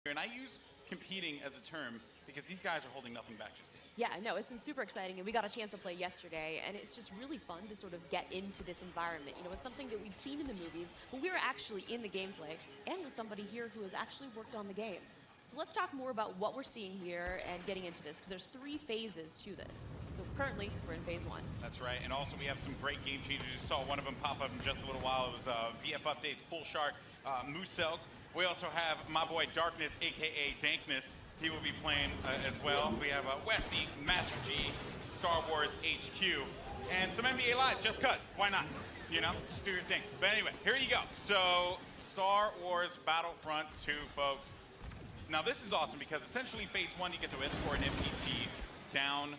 And I use competing as a term because these guys are holding nothing back just yet. Yeah, no, it's been super exciting, and we got a chance to play yesterday, and it's just really fun to sort of get into this environment. You know, it's something that we've seen in the movies, but we're actually in the gameplay, and with somebody here who has actually worked on the game. So let's talk more about what we're seeing here and getting into this, because there's 3 phases to this. So currently, we're in phase 1. That's right, and also we have some great game changers. You saw one of them pop up in just a little while. It was VF Updates, Pool Shark, Musel. We also have my boy Darkness, aka Dankness. He will be playing as well. We have Westy, Master G, Star Wars HQ, and some NBA Live, just cuz. Why not? You know, just do your thing. But anyway, here you go. So, Star Wars Battlefront 2, folks. Now this is awesome because essentially phase 1, you get to escort an MPT down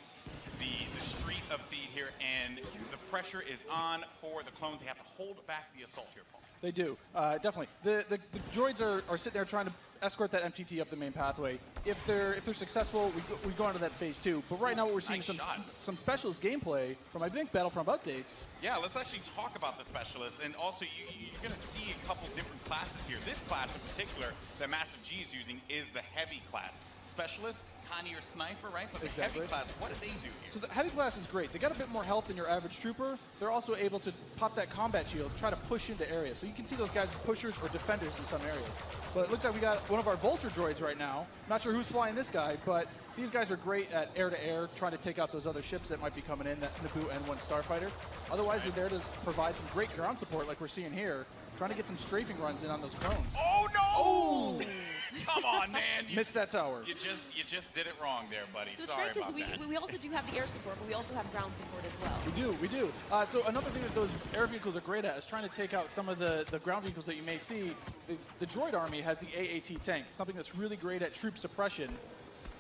the street of feed here, and the pressure is on for the clones. They have to hold back the assault here, Paul. They do, definitely. The droids are sitting there trying to escort that MTT up the main pathway. If they're successful, we go on to that phase 2. But right now, what we're seeing some specialist gameplay from, I think, Battlefront updates. Yeah, let's actually talk about the specialists, and also you're going to see a couple different classes here. This class in particular that Massive G is using is the heavy class. Specialist, kind of your sniper, right? But the heavy class, what do they do here? So the heavy class is great. They got a bit more health than your average trooper. They're also able to pop that combat shield, try to push into areas. So you can see those guys as pushers or defenders in some areas. But it looks like we got one of our Vulture droids right now. Not sure who's flying this guy, but these guys are great at air-to-air, trying to take out those other ships that might be coming in, that Naboo N1 Starfighter. Otherwise, they're there to provide some great ground support like we're seeing here, trying to get some strafing runs in on those drones. Oh, no! Oh! Come on, man. Missed that tower. You just did it wrong there, buddy. So Sorry it's great about because we also do have the air support, but we also have ground support as well. We do. So another thing that those air vehicles are great at is trying to take out some of the ground vehicles that you may see. The droid army has the AAT tank, something that's really great at troop suppression.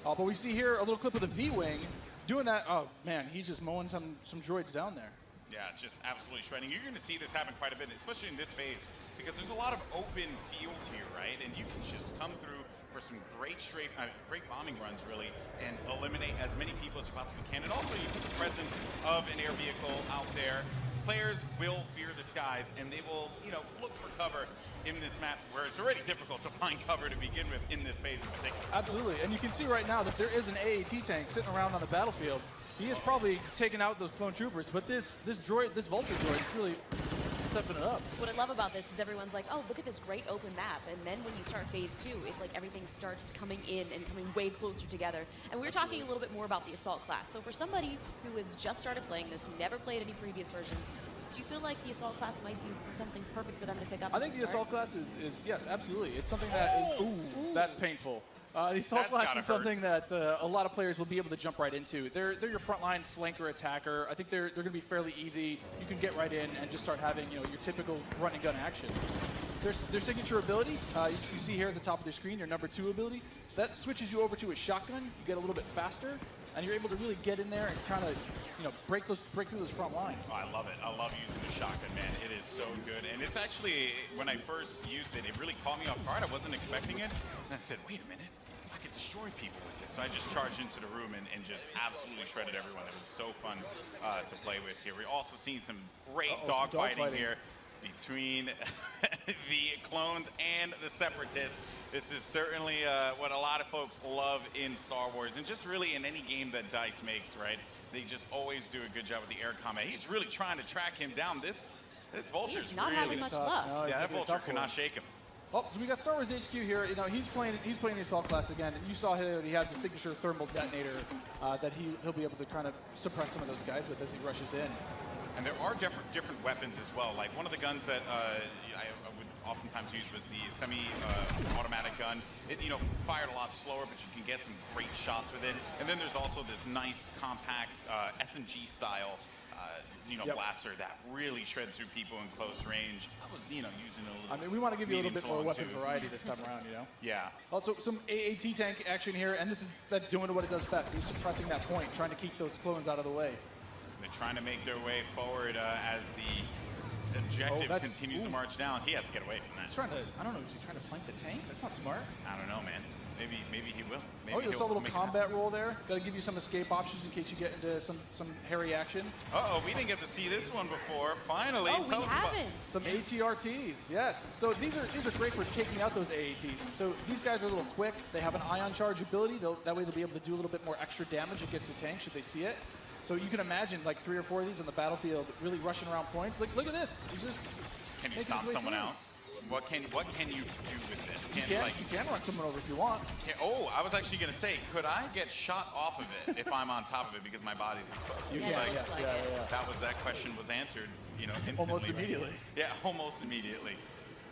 But we see here a little clip of the V-Wing doing that. Oh, man, he's just mowing some droids down there. Yeah, just absolutely shredding. You're going to see this happen quite a bit, especially in this phase, because there's a lot of open field here, right? And you can just come through for some great great bombing runs, really, and eliminate as many people as you possibly can. And also, you put the presence of an air vehicle out there. Players will fear the skies, and they will, look for cover in this map where it's already difficult to find cover to begin with in this phase in particular. Absolutely, and you can see right now that there is an AAT tank sitting around on the battlefield. He is probably taking out those clone troopers, but this Vulture droid is really stepping it up. What I love about this is everyone's like, oh, look at this great open map. And then when you start phase 2, it's like everything starts coming in and coming way closer together. And we were talking a little bit more about the Assault class. So for somebody who has just started playing this, never played any previous versions, do you feel like the Assault class might be something perfect for them to pick up? I think the Assault class is yes, absolutely. It's something that is, ooh, that's painful. The Assault class is something that a lot of players will be able to jump right into. They're your frontline flanker attacker. I think they're going to be fairly easy. You can get right in and just start having your typical run and gun action. Their signature ability, you see here at the top of the screen, their number 2 ability, that switches you over to a shotgun. You get a little bit faster, and you're able to really get in there and kind of break through those front lines. Oh, I love it. I love using the shotgun, man. It is so good. And it's actually, when I first used it, it really caught me off guard. I wasn't expecting it. And I said, wait a minute. I could destroy people with this. So I just charged into the room and just absolutely shredded everyone. It was so fun to play with here. We're also seeing some great dogfighting here between the clones and the separatists. This is certainly what a lot of folks love in Star Wars, and just really in any game that DICE makes, right? They just always do a good job with the air combat. He's really trying to track him down. This Vulture's not really having much luck. No, yeah, that Vulture cannot shake him. Oh, so we got Star Wars HQ here. He's playing the Assault class again, and you saw here that he has the signature thermal detonator that he'll be able to kind of suppress some of those guys with as he rushes in. And there are different weapons as well. Like one of the guns that I would oftentimes use was the semi-automatic gun. It fired a lot slower, but you can get some great shots with it. And then there's also this nice compact SMG style blaster that really shreds through people in close range. I was using a little. I mean, we want to give you a little bit more weapon variety this time around, Yeah. Also, some AAT tank action here, and this is doing what it does best. He's suppressing that point, trying to keep those clones out of the way. They're trying to make their way forward as the objective continues to march down. He has to get away from that. He's trying to, I don't know, is he trying to flank the tank? That's not smart. I don't know, man. Maybe he will. Maybe Oh, you saw a little make it combat roll there. Got to give you some escape options in case you get into some hairy action. Uh-oh, we didn't get to see this one before. Finally, Oh, tell we us about haven't. Some ATRTs, yes. So these are great for taking out those AATs. So these guys are a little quick. They have an ion charge ability. That way they'll be able to do a little bit more extra damage against the tank should they see it. So you can imagine like 3 or 4 of these on the battlefield really rushing around points. Like, look at this. He's just Can you making stop his way someone through. out? What can you do with this? You can run someone over if you want. Oh, I was actually gonna say, could I get shot off of it if I'm on top of it because my body's exposed? You Yeah, can, it looks yes, like yeah, it. yeah. That question was answered, instantly. Almost right? immediately. Yeah, almost immediately.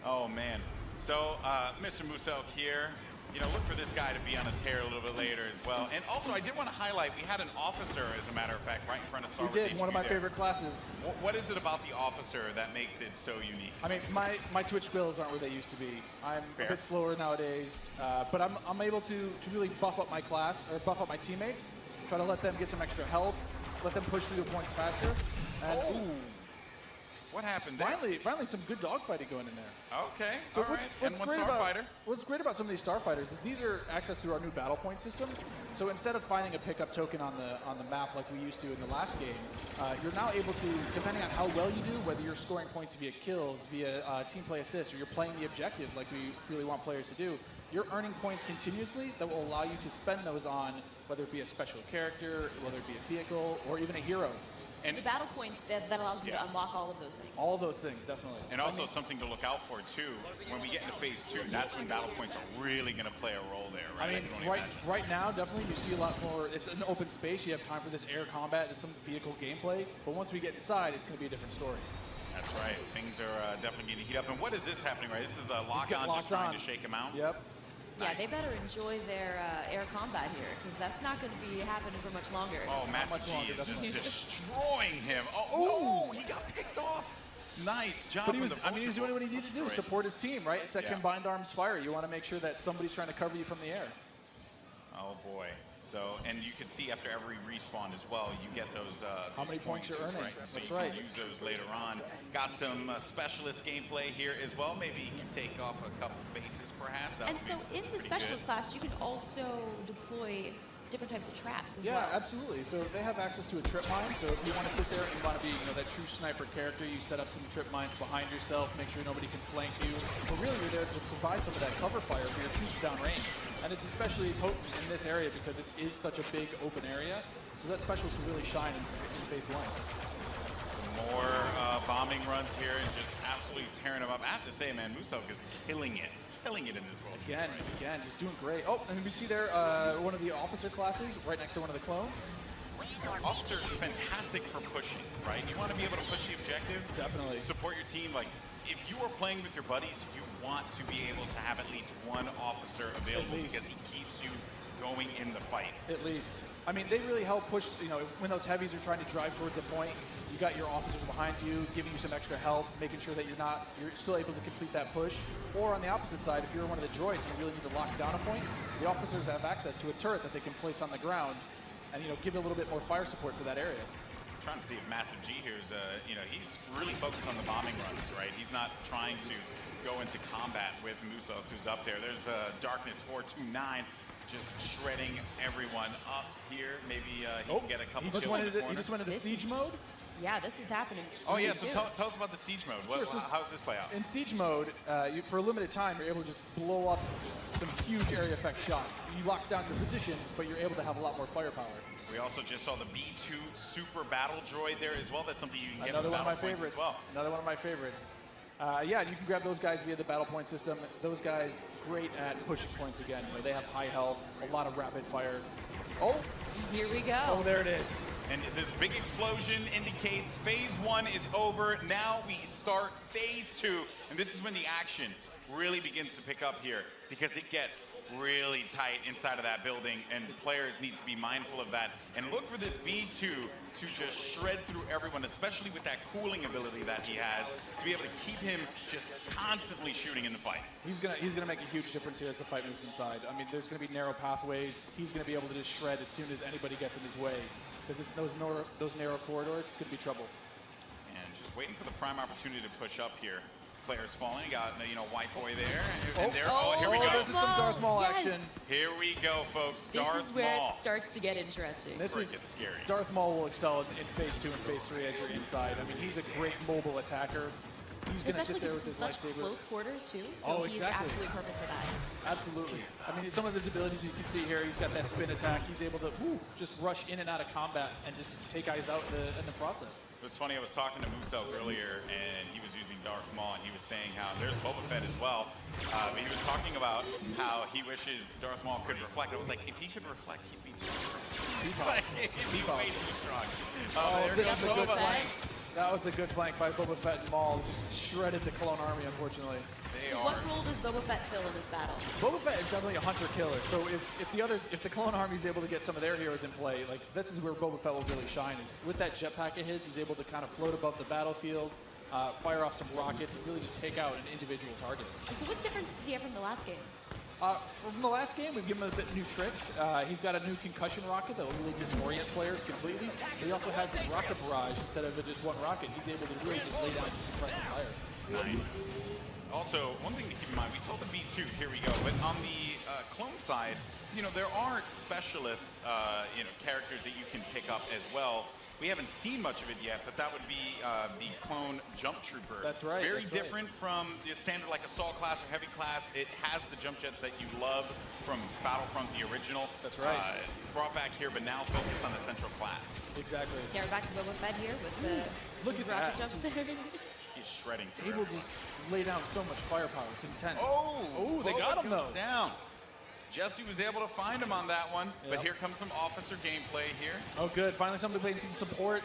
Oh man. So, Mr. Musel here, look for this guy to be on a tear a little bit later as well. And also, I did want to highlight, we had an officer, as a matter of fact, right in front of Star Wars We did, HQ one of my there. favorite classes. What is it about the officer that makes it so unique? I mean, my Twitch skills aren't where they used to be. I'm Fair. a bit slower nowadays, but I'm able to really buff up my class, or buff up my teammates, try to let them get some extra health, let them push through the points faster. And ooh, What happened there? finally some good dogfighting going in there. Okay, So all right. And one starfighter. What's great about some of these starfighters is these are accessed through our new battle point system. So instead of finding a pickup token on the map like we used to in the last game, you're now able to, depending on how well you do, whether you're scoring points via kills, via team play assists, or you're playing the objective like we really want players to do, you're earning points continuously that will allow you to spend those on whether it be a special character, whether it be a vehicle, or even a hero. And the battle points that allows you Yeah. to unlock all of those things. All those things, definitely. And also something to look out for too, when we get into phase 2, that's when battle points are really going to play a role there, right? I mean, can only right, imagine. right now, definitely you see a lot more. It's an open space. You have time for this air combat and some vehicle gameplay. But once we get inside, it's going to be a different story. That's right. Things are definitely getting heat up. And what is this happening, right? This is a He's lock getting on, just locked trying on. to shake him out. Yep. Yeah, they Nice. better enjoy their air combat here, because that's not going to be happening for much longer. Oh, Master much G longer, is definitely. just destroying him. Oh, no! He got picked off. Nice job. But he with was, the I mean, he was doing what he vulture needed to do, destroyed. support his team, right? It's that Yeah. combined arms fire. You want to make sure that somebody's trying to cover you from the air. Oh boy. So, and you can see after every respawn as well, you get those. How many points you're earning. Right? So That's you right. can use those later on. Got some specialist gameplay here as well. Maybe you can take off a couple faces, perhaps. That And would so be in the pretty specialist good. class, you can also deploy different types of traps as Yeah, well. absolutely. So they have access to a trip mine. So if you want to sit there and you want to be, that true sniper character, you set up some trip mines behind yourself, make sure nobody can flank you. But really, you're there to provide some of that cover fire for your troops downrange. And it's especially potent in this area because it is such a big open area. So that specialist will really shine in phase 1. Some more bombing runs here and just absolutely tearing them up. I have to say, man, Musel is killing it in this world. Again, just doing great. Oh, and we see there one of the officer classes right next to one of the clones. Officer, fantastic for pushing, right? You want to be able to push the objective. Definitely. Support your team. Like, if you are playing with your buddies, you want to be able to have at least one officer available least. because he keeps you going in the fight. At least. I mean, they really help push, when those heavies are trying to drive towards a point, you got your officers behind you, giving you some extra health, making sure that you're still able to complete that push. Or on the opposite side, if you're one of the droids and you really need to lock down a point, the officers have access to a turret that they can place on the ground and, give a little bit more fire support for that area. I'm trying to see if Massive G here is, he's really focused on the bombing runs, right? He's not trying to go into combat with Musel, who's up there. There's Darkness 429. Just shredding everyone up here. Maybe he can get a couple He just kills in went the into, corner. the siege mode. Yeah, this is happening. Oh yeah, really so soon. tell us about the siege mode. Sure, so How does this play out? In siege mode, for a limited time, you're able to just blow up just some huge area effect shots. You lock down your position, but you're able to have a lot more firepower. We also just saw the B2 Super Battle Droid there as well. That's something you can get Another with one of my battle points favorites. as well. Another one of my favorites. Yeah, and you can grab those guys via the battle point system. Those guys, great at pushing points again. They have high health, a lot of rapid fire. Oh, Here we go. oh, there it is. And this big explosion indicates phase 1 is over. Now we start phase 2. And this is when the action really begins to pick up here because it gets really tight inside of that building and players need to be mindful of that and look for this B2 to just shred through everyone, especially with that cooling ability that he has, to be able to keep him just constantly shooting in the fight. He's gonna make a huge difference here as the fight moves inside. I mean, there's gonna be narrow pathways. He's gonna be able to just shred as soon as anybody gets in his way because it's those narrow corridors. It's gonna be trouble. And just waiting for the prime opportunity to push up here. players falling. You got, White Boy there. And there. Oh, here we go. This is some Darth Maul Yes. action. Here we go, folks. This Darth is where Maul. it starts to get interesting. This is Freaking scary. Darth Maul will excel in phase 2 and phase 3 as you're inside. I mean, he's a great mobile attacker. He's going to sit Especially there because with it's his such lightsaber. close quarters, too. So Oh, he's exactly. absolutely perfect for that. Absolutely. I mean, some of his abilities you can see here, he's got that spin attack. He's able to just rush in and out of combat and just take guys out in the process. It was funny, I was talking to Muso earlier, and he was using Darth Maul, and he was saying how there's Boba Fett as well. But he was talking about how he wishes Darth Maul could reflect. I was like, if he could reflect, he'd be too strong. Like, he'd be way too strong. There this goes is a good Boba. flank. That was a good flank by Boba Fett and Maul. Just shredded the Clone Army, unfortunately. They So are. what role does Boba Fett fill in this battle? Boba Fett is definitely a hunter-killer. So if the Clone Army is able to get some of their heroes in play, like this is where Boba Fett will really shine. Is with that jetpack of his, he's able to kind of float above the battlefield, fire off some rockets, and really just take out an individual target. And so what difference does he have from the last game? From the last game, we've given him a bit new tricks. He's got a new concussion rocket that will really disorient players completely. He also has this rocket barrage. Instead of just one rocket, he's able to really just lay down some suppressive fire. Nice. Also, one thing to keep in mind, we saw the B2, here we go, but on the clone side, there are specialist, characters that you can pick up as well. We haven't seen much of it yet, but that would be the clone jump trooper. That's right. Very that's different from the standard like assault class or heavy class. It has the jump jets that you love from Battlefront, the original. That's right. Brought back here, but now focused on the central class. Exactly. Yeah, we're back to Boba Fett here with the Look his at rocket that. jumps there. He's shredding. Able to just lay down so much firepower. It's intense. Oh, they got him goes though. down. Jesse was able to find him on that one, but Yep. here comes some officer gameplay here. Oh, good. Finally, somebody playing some support.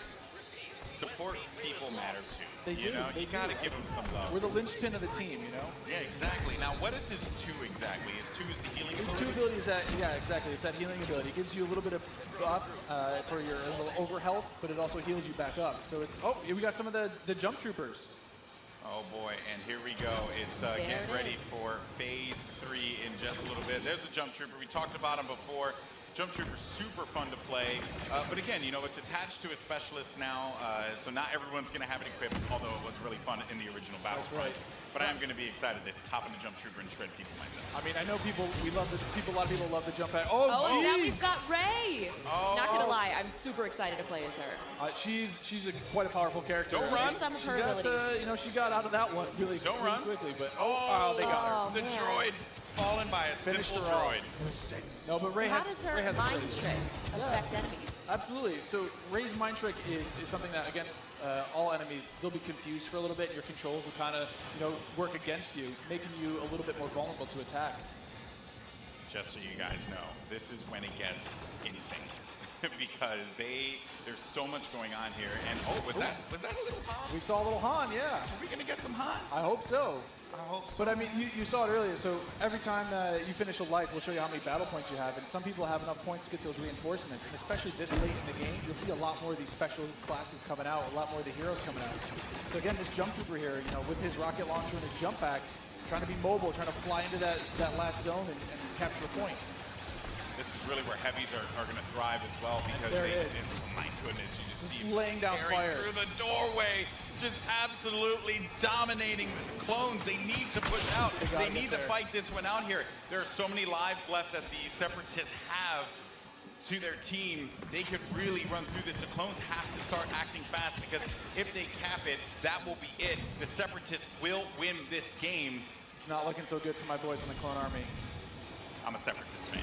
Support people matter too. They do, they You gotta do. give them some love. We're the linchpin of the team, Yeah, exactly. Now, what is his 2 exactly? His 2 is the healing His ability? 2 abilities exactly. It's that healing ability. It gives you a little bit of buff for your little over health, but it also heals you back up. So it's, we got some of the jump troopers. Oh boy, and here we go. It's There getting it ready is. for phase 3 in just a little bit. There's a jump trooper. We talked about him before. Jump trooper, super fun to play. But again, it's attached to a specialist now, so not everyone's going to have it equipped, although it was really fun in the original Battlefront. right. But I am going to be excited to hop into jump trooper and shred people myself. I mean, I know a lot of people love the jump pad. Oh, Oh, and now jeez. we've got Ray. Oh. Not gonna lie, I'm super excited to play as her. She's quite a powerful character. Don't run. Here's some of She her got, abilities. she got out of that one really Don't really run. quickly, but Oh, they got her. the man. droid fallen by a Finished simple her off. droid. No, but Ray So how has does Ray her has a mind great- trick affect enemies? Absolutely. So Ray's mind trick is something that against all enemies, they'll be confused for a little bit. Your controls will kind of work against you, making you a little bit more vulnerable to attack. Just so you guys know, this is when it gets insane. Because there's so much going on here. And was that a little Han? We saw a little Han, yeah. Are we gonna get some Han? I hope so. I hope so. But I mean, you saw it earlier. So every time you finish a life, we'll show you how many battle points you have. And some people have enough points to get those reinforcements. And especially this late in the game, you'll see a lot more of these special classes coming out, a lot more of the heroes coming out. So again, this jump trooper here, with his rocket launcher and his jump pack, trying to be mobile, trying to fly into that last zone and capture a point. This is really where heavies are going to thrive as well because There it is. my goodness, you just see laying down tearing fire. through the doorway, just absolutely dominating the clones. They need to push out. gotta They need get to there. fight this one out here. There are so many lives left that the Separatists have to their team. They could really run through this. The clones have to start acting fast because if they cap it, that will be it. The Separatists will win this game. It's not looking so good for my boys in the Clone Army. I'm a Separatist fan,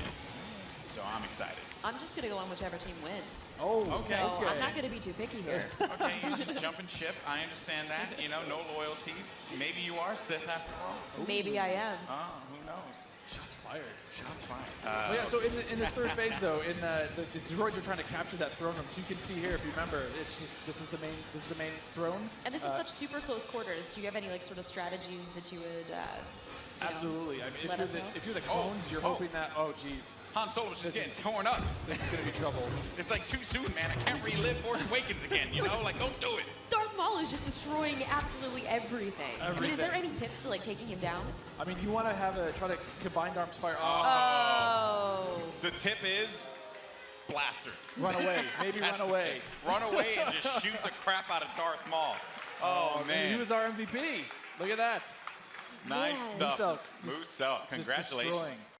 so I'm excited. I'm just gonna go on whichever team wins. Oh, Okay. So I'm not gonna be too picky here. Okay, you jump and ship. I understand that. No loyalties. Maybe you are Sith after all. Maybe I am. Who knows? Shots fired. Shots fired. Well, yeah, so in this third phase though, the droids are trying to capture that throne room. So you can see here, if you remember, it's just this is the main throne. And this is such super close quarters. Do you have any sort of strategies that you would? Absolutely. I mean, let us know? if you're the clones, you're hoping that. Oh, geez, Han Solo's just This getting is- torn up. this is gonna be trouble. It's like too soon, man. I can't relive Force Awakens again. Like don't do it. Darth Maul is just destroying absolutely everything. I mean, is there Everything. any tips to taking him down? I mean, you want to try to combine arms fire. Oh. The tip is blasters. Run away. Maybe That's run the away. tip. Run away and just shoot the crap out of Darth Maul. Oh, man. He was our MVP. Look at that. Nice Man. stuff. Musel, Musel, just destroying. congratulations.